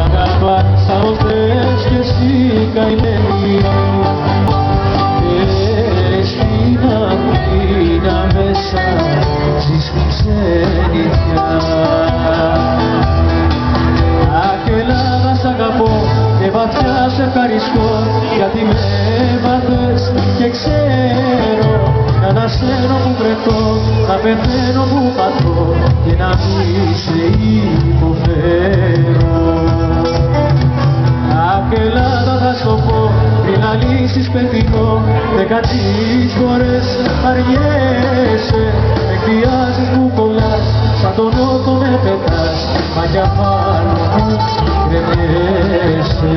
Αγαπάς αν θες κι εσύ καημένη και στην Αθήνα μέσα ζεις την ξενιτιά. Αχ, Ελλάδα σ' αγαπώ και βαθιά σε ευχαριστώ γιατί με έμαθες και ξέρω να ανασένω που βρεθώ, να πεθαίνω που πατώ και να μη σε υποφέρω. Αχ, Ελλάδα θα σου πω πριν να λύσεις πεθυνώ 13 φορές αργέσαι, με εκβιάζεις που κολλάς σαν τον όκο με πετάς, μα κι απάνω μου κρεμέσαι.